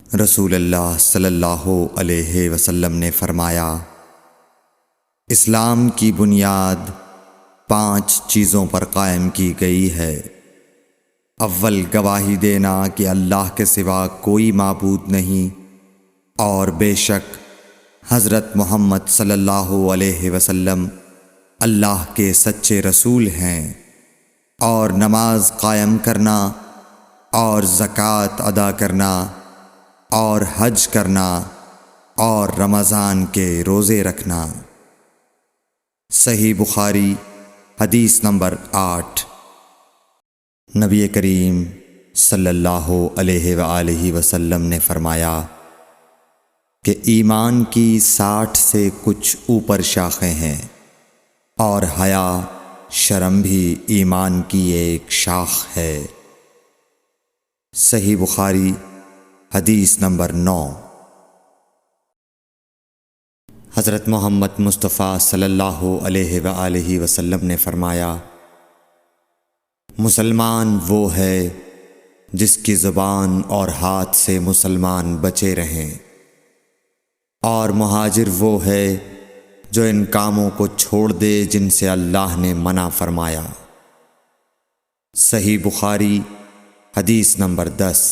رسول اللہ صلی اللہ علیہ وسلم نے فرمایا، اسلام کی بنیاد 5 چیزوں پر قائم کی گئی ہے۔ اول، گواہی دینا کہ اللہ کے سوا کوئی معبود نہیں اور بے شک حضرت محمد صلی اللہ علیہ وسلم اللہ کے سچے رسول ہیں، اور نماز قائم کرنا اور زکوٰۃ ادا کرنا اور حج کرنا اور رمضان کے روزے رکھنا۔ صحیح بخاری حدیث نمبر 8۔ نبی کریم صلی اللہ علیہ وآلہ وسلم نے فرمایا کہ ایمان کی 60 سے کچھ اوپر شاخیں ہیں، اور حیا شرم بھی ایمان کی ایک شاخ ہے۔ صحیح بخاری حدیث نمبر 9۔ حضرت محمد مصطفیٰ صلی اللہ علیہ وآلہ وسلم نے فرمایا، مسلمان وہ ہے جس کی زبان اور ہاتھ سے مسلمان بچے رہیں، اور مہاجر وہ ہے جو ان کاموں کو چھوڑ دے جن سے اللہ نے منع فرمایا۔ صحیح بخاری حدیث نمبر 10۔